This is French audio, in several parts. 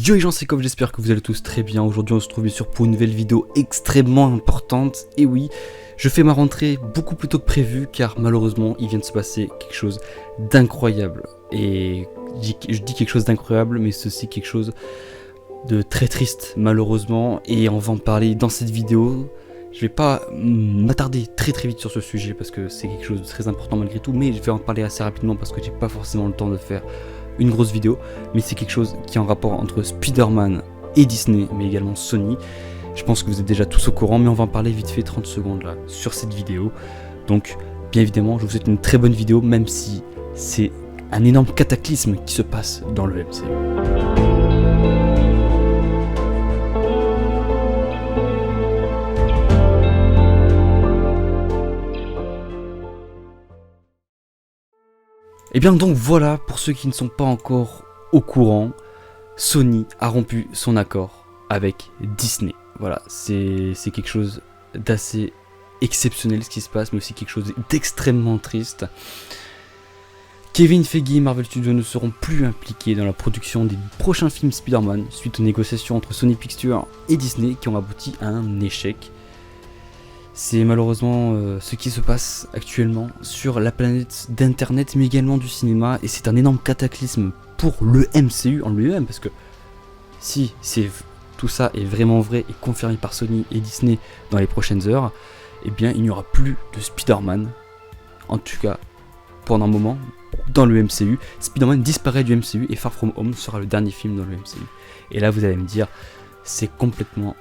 Yo les gens, c'est Coff, j'espère que vous allez tous très bien. Aujourd'hui on se retrouve bien sûr pour une nouvelle vidéo extrêmement importante. Et oui, je fais ma rentrée beaucoup plus tôt que prévu car malheureusement il vient de se passer quelque chose d'incroyable. Et je dis quelque chose d'incroyable, mais c'est aussi quelque chose de très triste malheureusement. Et on va en parler dans cette vidéo. Je vais pas m'attarder très vite sur ce sujet parce que c'est quelque chose de très important malgré tout, mais je vais en parler assez rapidement parce que j'ai pas forcément le temps de faire une grosse vidéo, mais c'est quelque chose qui est en rapport entre Spider-Man et Disney, mais également Sony. Je pense que vous êtes déjà tous au courant, mais on va en parler vite fait 30 secondes là sur cette vidéo. Donc bien évidemment, je vous souhaite une très bonne vidéo, même si c'est un énorme cataclysme qui se passe dans le MCU. Et bien donc voilà, pour ceux qui ne sont pas encore au courant, Sony a rompu son accord avec Disney. Voilà, c'est quelque chose d'assez exceptionnel ce qui se passe, mais aussi quelque chose d'extrêmement triste. Kevin Feige et Marvel Studios ne seront plus impliqués dans la production des prochains films Spider-Man suite aux négociations entre Sony Pictures et Disney qui ont abouti à un échec. C'est malheureusement ce qui se passe actuellement sur la planète d'internet mais également du cinéma, et c'est un énorme cataclysme pour le MCU en lui-même parce que si tout ça est vraiment vrai et confirmé par Sony et Disney dans les prochaines heures, eh bien il n'y aura plus de Spider-Man, en tout cas pendant un moment dans le MCU. Spider-Man disparaît du MCU et Far From Home sera le dernier film dans le MCU. Et là vous allez me dire, c'est complètement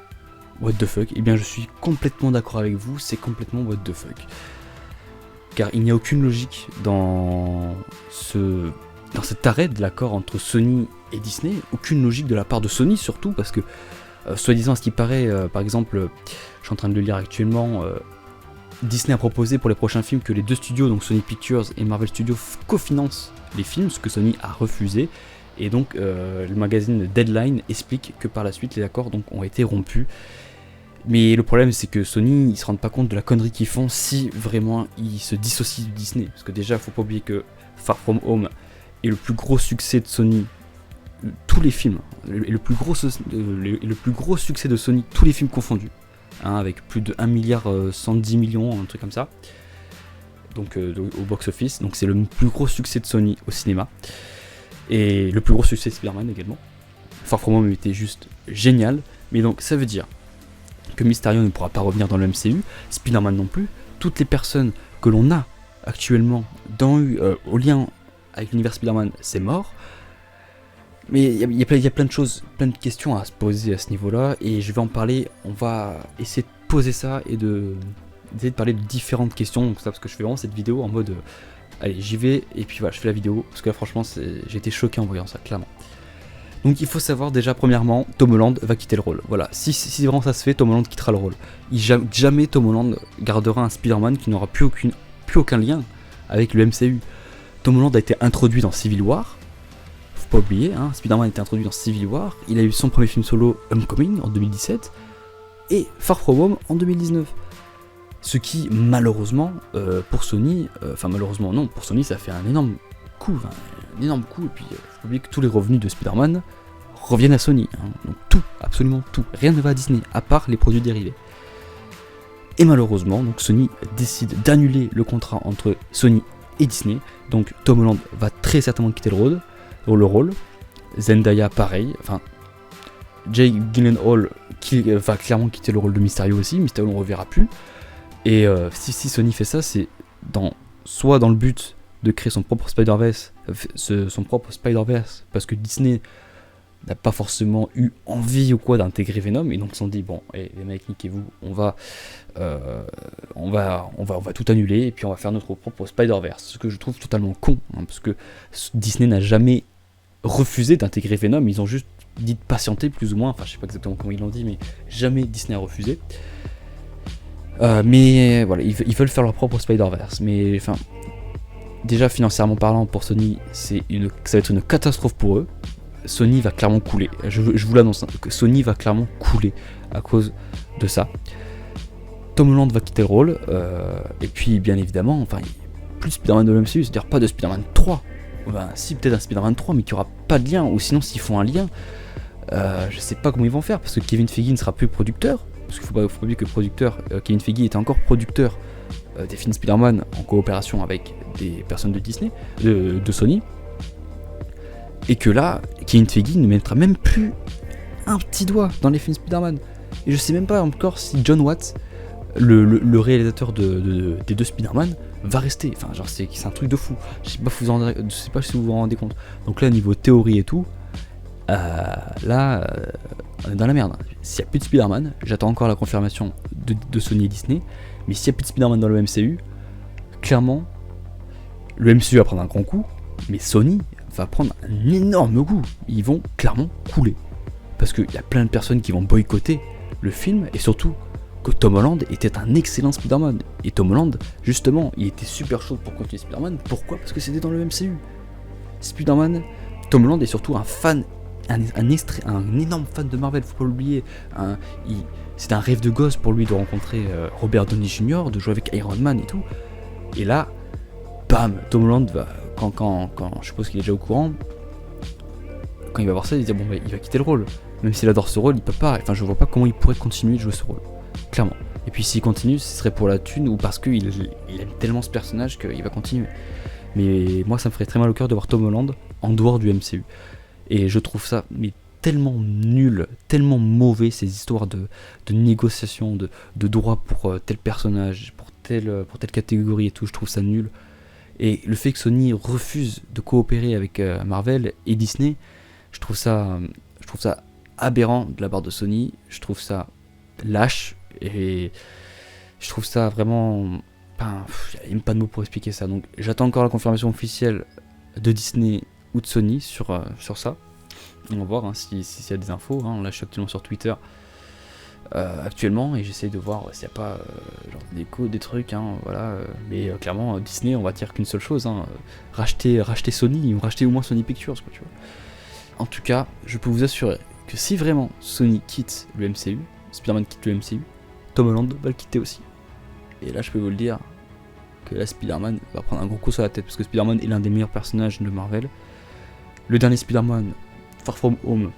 what the fuck? Eh bien je suis complètement d'accord avec vous, c'est complètement what the fuck. Car il n'y a aucune logique dans cet arrêt de l'accord entre Sony et Disney, aucune logique de la part de Sony surtout, parce que soi-disant à ce qui paraît, par exemple, je suis en train de le lire actuellement, Disney a proposé pour les prochains films que les deux studios, donc Sony Pictures et Marvel Studios, cofinancent les films, ce que Sony a refusé. Et donc le magazine Deadline explique que par la suite les accords donc, ont été rompus. Mais le problème c'est que Sony ils se rendent pas compte de la connerie qu'ils font si vraiment ils se dissocient de Disney. Parce que déjà faut pas oublier que Far From Home est le plus gros succès de Sony, tous les films, le plus gros succès de Sony, tous les films confondus, hein, avec plus de 1 milliard 110 millions, un truc comme ça, donc au box-office. Donc c'est le plus gros succès de Sony au cinéma. Et le plus gros succès de Spider-Man également. Far From Home était juste génial. Mais donc ça veut dire que Mysterio ne pourra pas revenir dans le MCU, Spider-Man non plus. Toutes les personnes que l'on a actuellement au lien avec l'univers Spider-Man, c'est mort. Mais il y a plein de choses, plein de questions à se poser à ce niveau-là. Et je vais en parler, on va essayer de poser ça et d'essayer de parler de différentes questions. Donc ça, parce que je fais vraiment cette vidéo en mode... allez, j'y vais, et puis voilà, je fais la vidéo, parce que là, franchement, j'ai été choqué en voyant ça, clairement. Donc il faut savoir déjà, premièrement, Tom Holland va quitter le rôle. Voilà, si vraiment ça se fait, Tom Holland quittera le rôle. Jamais Tom Holland gardera un Spider-Man qui n'aura plus aucun lien avec le MCU. Tom Holland a été introduit dans Civil War, faut pas oublier, hein, Spider-Man a été introduit dans Civil War, il a eu son premier film solo Homecoming en 2017, et Far From Home en 2019. Ce qui, malheureusement, pour Sony, malheureusement non, pour Sony ça fait un énorme coup, et puis faut oublier que tous les revenus de Spider-Man reviennent à Sony, hein, donc tout, absolument tout, rien ne va à Disney, à part les produits dérivés. Et malheureusement, donc Sony décide d'annuler le contrat entre Sony et Disney, donc Tom Holland va très certainement quitter le rôle, Zendaya pareil, Jake Gyllenhaal qui va clairement quitter le rôle de Mysterio aussi, Mysterio on ne reverra plus. Et si Sony fait ça, c'est soit dans le but de créer son propre Spider-Verse, parce que Disney n'a pas forcément eu envie ou quoi d'intégrer Venom, et donc ils se sont dit bon, les mecs, niquez-vous, on va tout annuler et puis on va faire notre propre Spider-Verse, ce que je trouve totalement con, hein, parce que Disney n'a jamais refusé d'intégrer Venom, ils ont juste dit de patienter plus ou moins, je sais pas exactement comment ils l'ont dit, mais jamais Disney a refusé. Mais voilà, ils veulent faire leur propre Spider-Verse. Mais déjà financièrement parlant, pour Sony, ça va être une catastrophe pour eux. Sony va clairement couler. Je vous l'annonce, hein, que Sony va clairement couler à cause de ça. Tom Holland va quitter le rôle. Et puis, bien évidemment, plus de Spider-Man de l'MCU, c'est-à-dire pas de Spider-Man 3. Si, peut-être un Spider-Man 3, mais qui aura pas de lien. Ou sinon, s'ils font un lien, Je sais pas comment ils vont faire parce que Kevin Feige ne sera plus producteur. Parce qu'il faut pas oublier que Kevin Feige était encore producteur des films Spider-Man en coopération avec des personnes de Disney, de Sony. Et que là, Kevin Feige ne mettra même plus un petit doigt dans les films Spider-Man. Et je sais même pas encore si John Watts, le réalisateur des 2 Spider-Man, va rester. Enfin, genre, c'est un truc de fou. Je sais pas si vous vous rendez compte. Donc là, niveau théorie et tout, on est dans la merde. S'il n'y a plus de Spider-Man, j'attends encore la confirmation de Sony et Disney. Mais s'il n'y a plus de Spider-Man dans le MCU, clairement, le MCU va prendre un grand coup, mais Sony va prendre un énorme coup. Ils vont clairement couler. Parce qu'il y a plein de personnes qui vont boycotter le film, et surtout que Tom Holland était un excellent Spider-Man. Et Tom Holland, justement, il était super chaud pour continuer Spider-Man. Pourquoi ? Parce que c'était dans le MCU. Spider-Man, Tom Holland est surtout un fan, un énorme fan de Marvel, faut pas l'oublier. C'est un rêve de gosse pour lui de rencontrer Robert Downey Jr., de jouer avec Iron Man et tout. Et là, bam, Tom Holland va, quand je suppose qu'il est déjà au courant, quand il va voir ça, il va dire bon, bah, il va quitter le rôle. Même s'il adore ce rôle, il peut pas. Enfin, je vois pas comment il pourrait continuer de jouer ce rôle, clairement. Et puis s'il continue, ce serait pour la thune ou parce qu'il aime tellement ce personnage qu'il va continuer. Mais moi, ça me ferait très mal au cœur de voir Tom Holland en dehors du MCU. Et je trouve ça tellement nul, tellement mauvais, ces histoires de négociation, de droits pour tel personnage, pour telle catégorie et tout. Je trouve ça nul. Et le fait que Sony refuse de coopérer avec Marvel et Disney, je trouve ça aberrant de la part de Sony. Je trouve ça lâche et je trouve ça vraiment... Il n'y a même pas de mots pour expliquer ça. Donc j'attends encore la confirmation officielle de Disney ou de Sony sur ça. On va voir s'il y a des infos. Là, je suis actuellement sur Twitter actuellement et j'essaye de voir s'il n'y a pas des codes, des trucs. Voilà. Mais clairement, Disney, on va dire qu'une seule chose. Racheter Sony ou racheter au moins Sony Pictures. Quoi, tu vois. En tout cas, je peux vous assurer que si vraiment Sony quitte le MCU, Spider-Man quitte le MCU, Tom Holland va le quitter aussi. Et là, je peux vous le dire que là, Spider-Man va prendre un gros coup sur la tête parce que Spider-Man est l'un des meilleurs personnages de Marvel. Le dernier Spider-Man, Far From Home,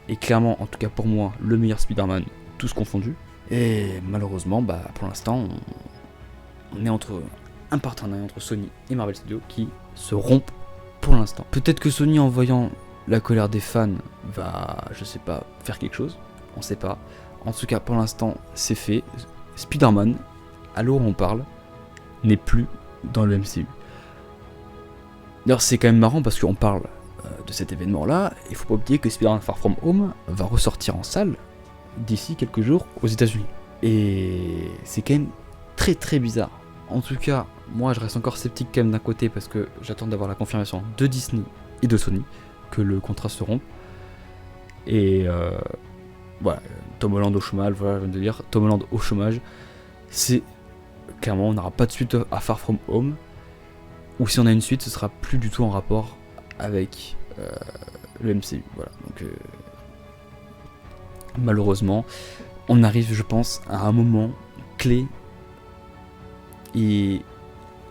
est clairement, en tout cas pour moi, le meilleur Spider-Man, tous confondus. Et malheureusement, pour l'instant, on est entre un partenariat entre Sony et Marvel Studios qui se rompent pour l'instant. Peut-être que Sony, en voyant la colère des fans, va, je sais pas, faire quelque chose. On sait pas. En tout cas, pour l'instant, c'est fait. Spider-Man, à l'heure où on parle, n'est plus dans le MCU. D'ailleurs, c'est quand même marrant parce qu'on parle de cet événement-là. Il faut pas oublier que Spider-Man Far From Home va ressortir en salle d'ici quelques jours aux États-Unis. Et c'est quand même très très bizarre. En tout cas, moi je reste encore sceptique quand même d'un côté parce que j'attends d'avoir la confirmation de Disney et de Sony que le contrat se rompt. Et voilà, Tom Holland au chômage, voilà, je viens de dire, Tom Holland au chômage, c'est clairement on n'aura pas de suite à Far From Home, ou si on a une suite, ce sera plus du tout en rapport avec le MCU. Voilà, donc malheureusement, on arrive, je pense, à un moment clé et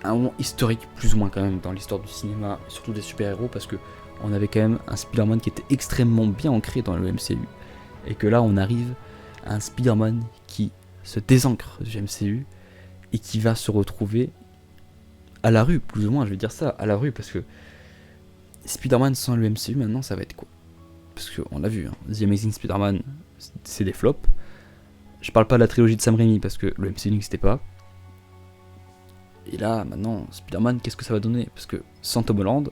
un moment historique plus ou moins quand même dans l'histoire du cinéma, surtout des super-héros, parce que on avait quand même un Spider-Man qui était extrêmement bien ancré dans le MCU, et que là on arrive à un Spider-Man qui se désancre du MCU et qui va se retrouver à la rue, plus ou moins, je vais dire ça, à la rue, parce que Spider-Man sans le MCU maintenant ça va être quoi? Parce qu'on l'a vu, The Amazing Spider-Man c'est des flops. Je parle pas de la trilogie de Sam Raimi parce que le MCU n'existait pas. Et là maintenant Spider-Man, qu'est-ce que ça va donner? Parce que sans Tom Holland,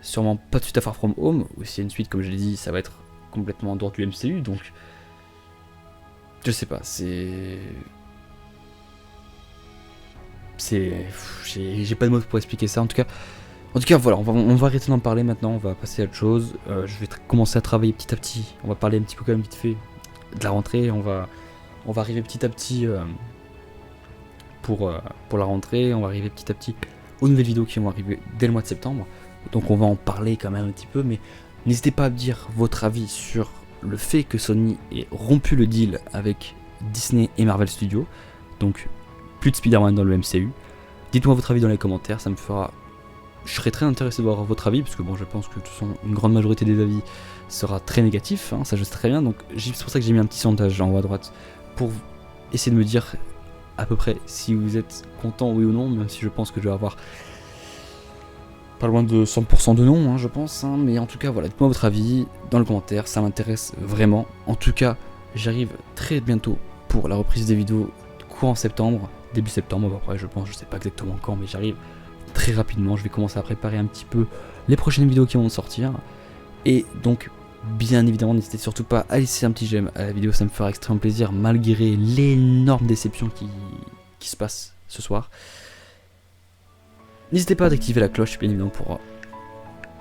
sûrement pas de suite à Far From Home, ou s'il y a une suite comme je l'ai dit, ça va être complètement en dehors du MCU, donc je sais pas, j'ai pas de mots pour expliquer ça. En tout cas voilà, on va arrêter d'en parler maintenant, on va passer à autre chose. Je vais commencer à travailler petit à petit, on va parler un petit peu quand même vite fait de la rentrée, on va arriver petit à petit pour la rentrée, on va arriver petit à petit aux nouvelles vidéos qui vont arriver dès le mois de septembre, donc on va en parler quand même un petit peu, mais n'hésitez pas à me dire votre avis sur le fait que Sony ait rompu le deal avec Disney et Marvel Studios, donc plus de Spider-Man dans le MCU. Dites-moi votre avis dans les commentaires, ça me fera je serais très intéressé de voir votre avis, parce que bon, je pense que de toute façon, une grande majorité des avis sera très négatif, hein, ça je sais très bien, donc c'est pour ça que j'ai mis un petit sondage en haut à droite, pour essayer de me dire à peu près si vous êtes content oui ou non, même si je pense que je vais avoir pas loin de 100% de non, hein, je pense, hein, mais en tout cas, voilà, dites-moi votre avis dans le commentaire, ça m'intéresse vraiment. En tout cas, j'arrive très bientôt pour la reprise des vidéos courant septembre, début septembre, après je pense, je sais pas exactement quand, mais j'arrive très rapidement, je vais commencer à préparer un petit peu les prochaines vidéos qui vont sortir, et donc, bien évidemment, n'hésitez surtout pas à laisser un petit j'aime à la vidéo, ça me fera extrêmement plaisir, malgré l'énorme déception qui se passe ce soir. N'hésitez pas à activer la cloche, bien évidemment, pour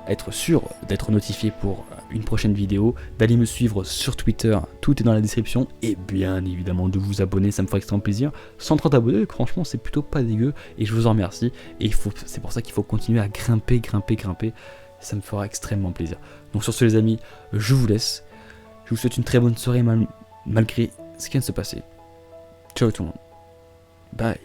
être sûr d'être notifié pour une prochaine vidéo, d'aller me suivre sur Twitter, tout est dans la description, et bien évidemment de vous abonner, ça me fera extrêmement plaisir. 130 abonnés, franchement, c'est plutôt pas dégueu, et je vous en remercie, et c'est pour ça qu'il faut continuer à grimper, ça me fera extrêmement plaisir. Donc sur ce les amis, je vous laisse, je vous souhaite une très bonne soirée malgré ce qui vient de se passer. Ciao tout le monde, bye.